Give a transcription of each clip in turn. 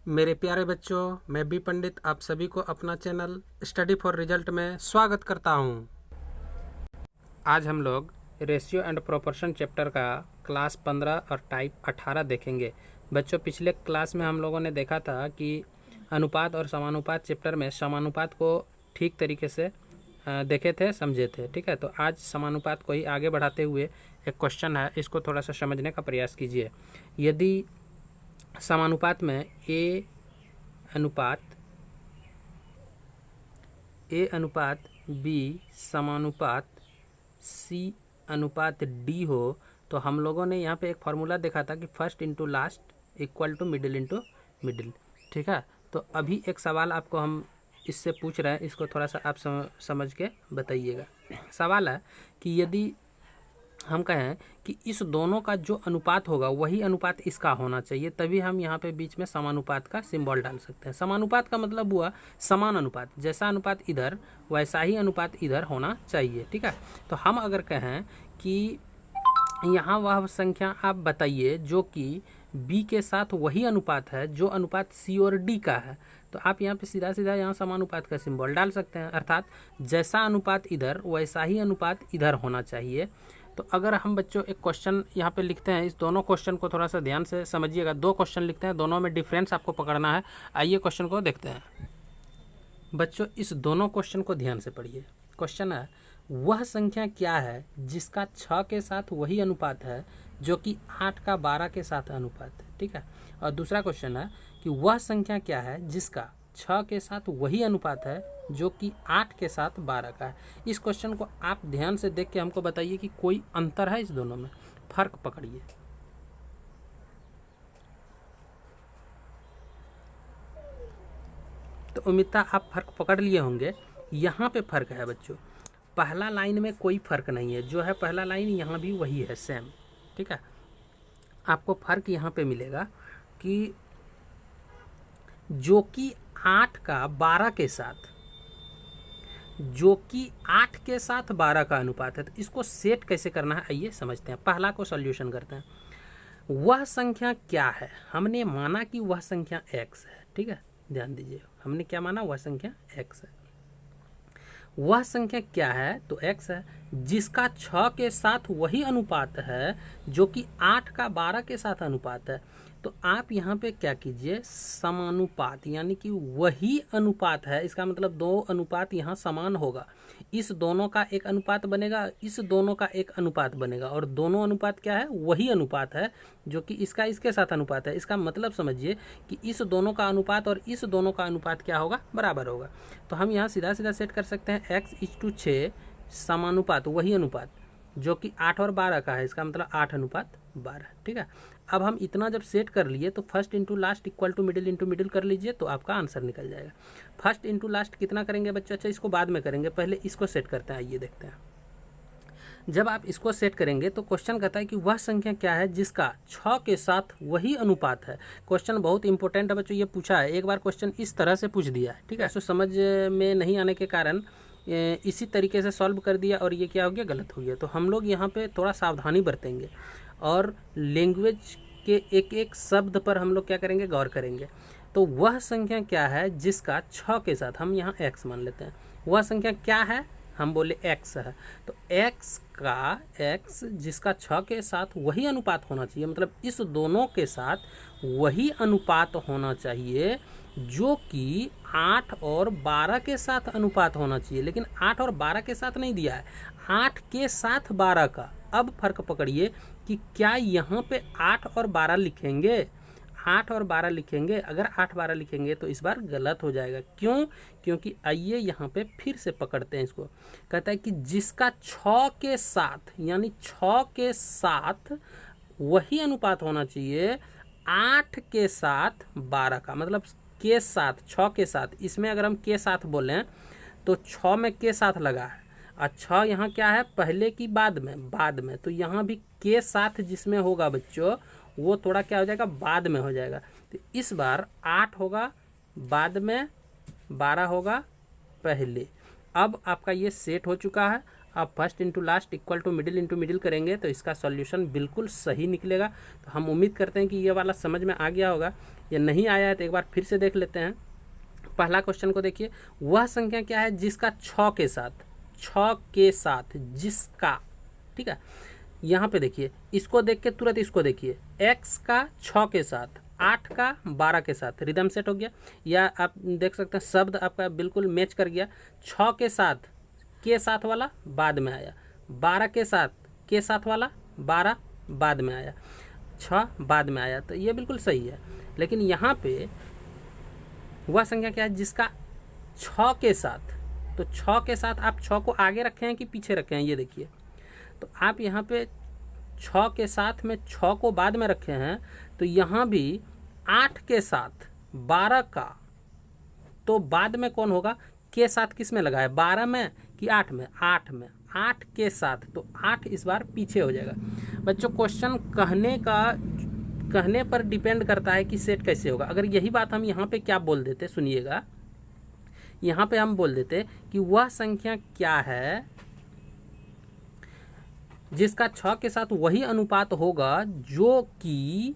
मेरे प्यारे बच्चों, मैं बी पंडित आप सभी को अपना चैनल स्टडी फॉर रिजल्ट में स्वागत करता हूं। आज हम लोग रेशियो एंड प्रोपोर्शन चैप्टर का क्लास 15 और टाइप 18 देखेंगे। बच्चों, पिछले क्लास में हम लोगों ने देखा था कि अनुपात और समानुपात चैप्टर में समानुपात को ठीक तरीके से देखे थे, समझे थे। ठीक है, तो आज समानुपात को ही आगे बढ़ाते हुए एक क्वेश्चन है, इसको थोड़ा सा समझने का प्रयास कीजिए। यदि समानुपात में ए अनुपात बी समानुपात सी अनुपात डी हो तो हम लोगों ने यहाँ पे एक फार्मूला देखा था कि first into last equal to middle into middle. ठीक है, तो अभी एक सवाल आपको हम इससे पूछ रहे हैं, इसको थोड़ा सा आप समझ के बताइएगा। सवाल है कि यदि हम कहें कि इस दोनों का जो अनुपात होगा वही अनुपात इसका होना चाहिए, तभी हम यहाँ पे बीच में समानुपात का सिंबल डाल सकते हैं। समानुपात का मतलब हुआ समान अनुपात, जैसा अनुपात इधर वैसा ही अनुपात इधर होना चाहिए। ठीक है, तो हम अगर कहें कि यहाँ वह संख्या आप बताइए जो कि बी के साथ वही अनुपात है जो अनुपात सी और डी का है, तो आप यहाँ पे सीधा सीधा यहाँ समानुपात का सिंबल डाल सकते हैं, अर्थात जैसा अनुपात इधर वैसा ही अनुपात इधर होना चाहिए। तो अगर हम बच्चों एक क्वेश्चन यहाँ पे लिखते हैं, इस दोनों क्वेश्चन को थोड़ा सा ध्यान से समझिएगा। दो क्वेश्चन लिखते हैं, दोनों में डिफरेंस आपको पकड़ना है। आइए क्वेश्चन को देखते हैं। बच्चों, इस दोनों क्वेश्चन को ध्यान से पढ़िए। क्वेश्चन है, वह संख्या क्या है जिसका 6 के साथ वही अनुपात है जो कि 8 का 12 के साथ अनुपात है। ठीक है, और दूसरा क्वेश्चन है कि वह संख्या क्या है जिसका 6 के साथ वही अनुपात है जो कि 8 के साथ 12 का है। इस क्वेश्चन को आप ध्यान से देख के हमको बताइए कि कोई अंतर है इस दोनों में, फर्क पकड़िए। तो उम्मीद था आप फर्क पकड़ लिए होंगे। यहाँ पे फर्क है बच्चों, पहला लाइन में कोई फर्क नहीं है, जो है पहला लाइन यहाँ भी वही है, सेम। ठीक है, आपको फर्क यहाँ पे मिलेगा कि जो कि 8 का 12 के साथ, जो कि 8 के साथ 12 का अनुपात है, तो इसको सेट कैसे करना है आइए समझते हैं। पहला को सॉल्यूशन करते हैं। वह संख्या क्या है, हमने माना कि वह संख्या x है। ठीक है, ध्यान दीजिए, हमने क्या माना, वह संख्या x है। वह संख्या क्या है, तो x है, जिसका 6 के साथ वही अनुपात है जो कि 8 का 12 के साथ अनुपात है। तो आप यहाँ पे क्या कीजिए, समानुपात, यानी कि वही अनुपात है, इसका मतलब दो अनुपात यहाँ समान होगा। इस दोनों का एक अनुपात बनेगा, इस दोनों का एक अनुपात बनेगा, और दोनों अनुपात क्या है, वही अनुपात है जो कि इसका इसके साथ अनुपात है। इसका मतलब समझिए कि इस दोनों का अनुपात और इस दोनों का अनुपात क्या होगा, बराबर होगा। तो हम यहाँ सीधा सीधा सेट कर सकते हैं x/6 समानुपात वही अनुपात जो कि 8 और 12 का है, इसका मतलब 8:12। ठीक है, अब हम इतना जब सेट कर लिए तो first into last equal to middle into middle कर लीजिए, तो आपका आंसर निकल जाएगा। फर्स्ट इंटू लास्ट कितना करेंगे बच्चों, अच्छा इसको बाद में करेंगे, पहले इसको सेट करते हैं। आइए देखते हैं। जब आप इसको सेट करेंगे तो क्वेश्चन कहता है कि वह संख्या क्या है जिसका 6 के साथ वही अनुपात है। क्वेश्चन बहुत इंपॉर्टेंट है बच्चों, ये पूछा है एक बार, क्वेश्चन इस तरह से पूछ दिया है। ठीक है, तो समझ में नहीं आने के कारण इसी तरीके से सॉल्व कर दिया और ये क्या हो गया, गलत हो गया। तो हम लोग यहाँ पे थोड़ा सावधानी बरतेंगे और लैंग्वेज के एक एक शब्द पर हम लोग क्या करेंगे, गौर करेंगे। तो वह संख्या क्या है जिसका 6 के साथ, हम यहाँ x मान लेते हैं, वह संख्या क्या है, हम बोले x है, तो x जिसका 6 के साथ वही अनुपात होना चाहिए, मतलब इस दोनों के साथ वही अनुपात होना चाहिए जो कि 8 और 12 के साथ अनुपात होना चाहिए। लेकिन 8 और 12 के साथ नहीं दिया है, 8 के साथ 12 का। अब फर्क पकड़िए कि क्या यहाँ पे 8 और 12 लिखेंगे, 8 और 12 लिखेंगे। अगर 8-12 लिखेंगे तो इस बार गलत हो जाएगा। क्यों, क्योंकि आइए यहाँ पे फिर से पकड़ते हैं इसको। कहता है कि जिसका 6 के साथ, यानी 6 के साथ वही अनुपात होना चाहिए 8 के साथ 12 का, मतलब के साथ, 6 के साथ। इसमें अगर हम के साथ बोलें तो 6 में के साथ लगा है, और 6 यहाँ क्या है, पहले की बाद में, तो यहाँ भी के साथ जिसमें होगा बच्चों वो थोड़ा क्या हो जाएगा, बाद में हो जाएगा। तो इस बार 8 होगा बाद में, 12 होगा पहले। अब आपका ये सेट हो चुका है। आप first into last equal to middle into middle करेंगे तो इसका सॉल्यूशन बिल्कुल सही निकलेगा। तो हम उम्मीद करते हैं कि ये वाला समझ में आ गया होगा। ये नहीं आया है तो एक बार फिर से देख लेते हैं। पहला क्वेश्चन को देखिए, वह संख्या क्या है जिसका 6 के साथ जिसका, ठीक है। यहाँ पे देखिए, इसको देख के तुरंत इसको देखिए, x का 6 के साथ, 8 का 12 के साथ रिदम सेट हो गया। या आप देख सकते हैं शब्द आपका बिल्कुल मैच कर गया। 6 के साथ वाला बाद में आया, 12 के साथ वाला 12 बाद में आया, 6 बाद में आया, तो ये बिल्कुल सही है। लेकिन यहाँ पे वह संख्या क्या है जिसका 6 के साथ, तो 6 के साथ आप 6 को आगे रखे हैं कि पीछे रखे हैं, ये देखिए। तो आप यहाँ पे 6 के साथ में 6 को बाद में रखे हैं, तो यहाँ भी 8 के साथ 12 का, तो बाद में कौन होगा, के साथ किस में लगा है, 12 में कि 8 में, 8 में, 8 के साथ, तो 8 इस बार पीछे हो जाएगा। बच्चों क्वेश्चन कहने पर डिपेंड करता है कि सेट कैसे होगा। अगर यही बात हम यहाँ पे क्या बोल देते, सुनिएगा, यहाँ पे हम बोल देते कि वह संख्या क्या है जिसका 6 के साथ वही अनुपात होगा जो कि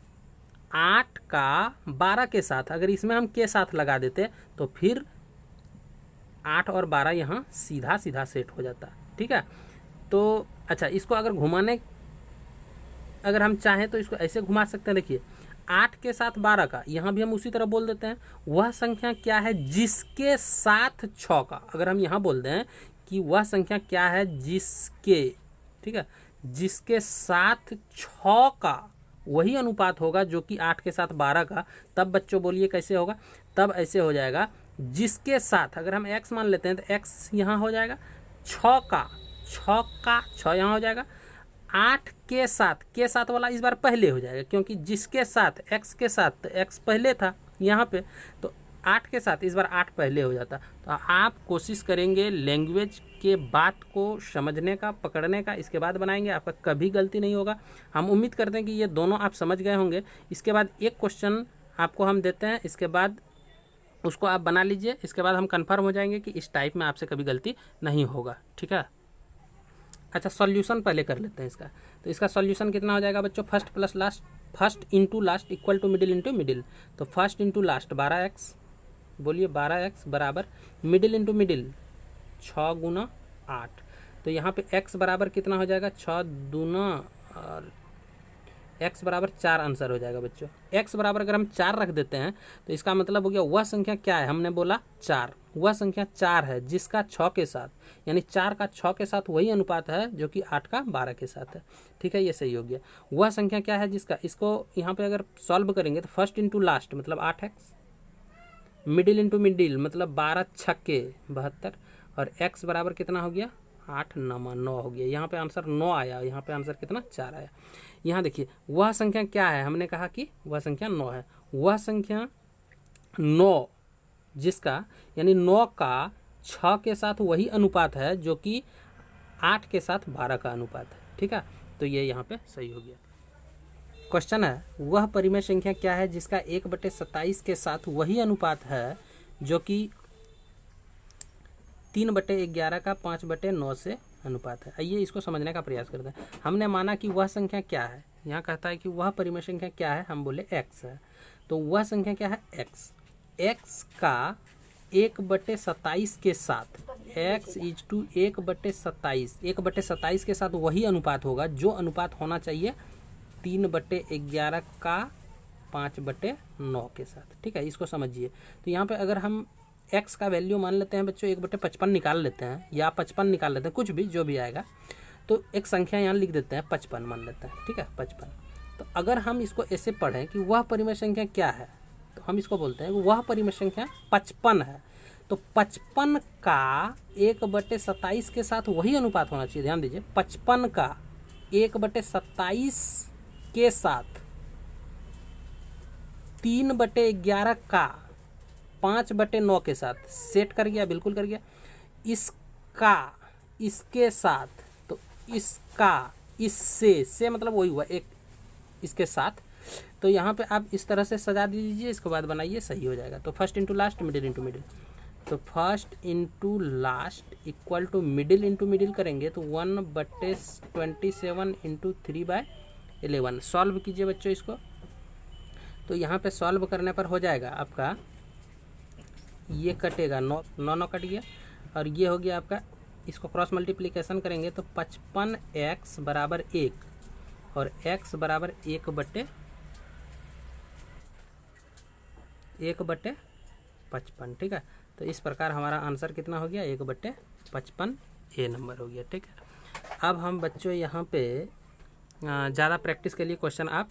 8 का 12 के साथ, अगर इसमें हम के साथ लगा देते तो फिर 8 और 12 यहाँ सीधा सीधा सेट हो जाता, ठीक है। तो अच्छा, इसको अगर घुमाने, अगर हम चाहें तो इसको ऐसे घुमा सकते हैं। देखिए 8 के साथ 12 का, यहाँ भी हम उसी तरह बोल देते हैं, वह संख्या क्या है जिसके साथ 6 का, अगर हम यहाँ बोल दें कि वह संख्या क्या है जिसके, ठीक है, जिसके साथ 6 का वही अनुपात होगा जो कि 8 के साथ 12 का, तब बच्चों बोलिए कैसे होगा, तब ऐसे हो जाएगा जिसके साथ, अगर हम x मान लेते हैं तो x यहाँ हो जाएगा, 6 का 6 यहाँ हो जाएगा, 8 के साथ वाला इस बार पहले हो जाएगा, क्योंकि जिसके साथ x के साथ, तो x पहले था यहाँ पे, तो 8 के साथ इस बार 8 पहले हो जाता। तो आप कोशिश करेंगे लैंग्वेज के बात को समझने का, पकड़ने का, इसके बाद बनाएंगे, आपका कभी गलती नहीं होगा। हम उम्मीद करते हैं कि ये दोनों आप समझ गए होंगे। इसके बाद एक क्वेश्चन आपको हम देते हैं, इसके बाद उसको आप बना लीजिए, इसके बाद हम कंफर्म हो जाएंगे कि इस टाइप में आपसे कभी गलती नहीं होगा, ठीक है। अच्छा, सॉल्यूशन पहले कर लेते हैं इसका। तो इसका सॉल्यूशन कितना हो जाएगा बच्चों, first into last equal to middle into middle. तो फर्स्ट इंटू लास्ट 12x, बोलिए 12x बराबर मिडिल इंटू मिडिल 6 गुना 8। तो यहाँ पे x बराबर कितना हो जाएगा, 6 दूना और x बराबर 4 आंसर हो जाएगा बच्चों। x बराबर अगर हम 4 रख देते हैं तो इसका मतलब हो गया वह संख्या क्या है, हमने बोला 4, वह संख्या 4 है जिसका 6 के साथ, यानी 4 का 6 के साथ वही अनुपात है जो कि 8 का 12 के साथ है, ठीक है, ये सही हो गया। वह संख्या क्या है जिसका, इसको यहाँ पे अगर सॉल्व करेंगे तो फर्स्ट इंटू लास्ट मतलब 8x, मिडिल इंटू मिडिल मतलब 12 छक्के 72, और x बराबर कितना हो गया, 8 9 हो गया। यहाँ पे आंसर 9 आया, यहाँ पे आंसर कितना 4 आया। यहाँ देखिए वह संख्या क्या है, हमने कहा कि वह संख्या 9 है, वह संख्या 9 जिसका, यानी 9 का 6 के साथ वही अनुपात है जो कि 8 के साथ 12 का अनुपात है, ठीक है। तो ये यहाँ पे सही हो गया। क्वेश्चन है, वह परिमेय संख्या क्या है जिसका 1/27 के साथ वही अनुपात है जो कि 3/11 का 5/9 से अनुपात है। आइए इसको समझने का प्रयास करते हैं। हमने माना कि वह संख्या क्या है, यहाँ कहता है कि वह परिमेय संख्या क्या है, हम बोले x है, तो वह संख्या क्या है x का 1/27 के साथ, x इज टू 1/27 के साथ वही अनुपात होगा जो अनुपात होना चाहिए 3/11 का 5/9 के साथ, ठीक है, इसको समझिए। तो यहाँ पे अगर हम x का वैल्यू मान लेते हैं बच्चों 1/55 निकाल लेते हैं, या 55 निकाल लेते हैं, कुछ भी जो भी आएगा, तो एक संख्या यहाँ लिख देते हैं 55 मान लेते हैं, ठीक है, 55। तो अगर हम इसको ऐसे पढ़ें कि वह परिमेय संख्या क्या है, तो हम इसको बोलते हैं वह परिमेय संख्या 55 है। तो 55 का 1/27 के साथ वही अनुपात होना चाहिए, ध्यान दीजिए, 55 का 1/27 के साथ 3/11 का 5/9 के साथ सेट कर गया, बिल्कुल कर गया। इसका इसके साथ, तो इसका इससे, से मतलब वही हुआ एक इसके साथ, तो यहाँ पे आप इस तरह से सजा दीजिए, इसके बाद बनाइए, सही हो जाएगा। तो first into last middle into middle, तो first into last equal to middle into middle करेंगे तो 1/27 इंटू 3/11। सॉल्व कीजिए बच्चों इसको। तो यहाँ पे सॉल्व करने पर हो जाएगा आपका, ये कटेगा 9 9 कट गया, और ये हो गया आपका, इसको क्रॉस मल्टीप्लिकेशन करेंगे तो 55x बराबर 1 और x बराबर 1/55। ठीक है, तो इस प्रकार हमारा आंसर कितना हो गया, 1/55 ए नंबर हो गया। ठीक है, अब हम बच्चों यहाँ पे ज़्यादा प्रैक्टिस के लिए क्वेश्चन आप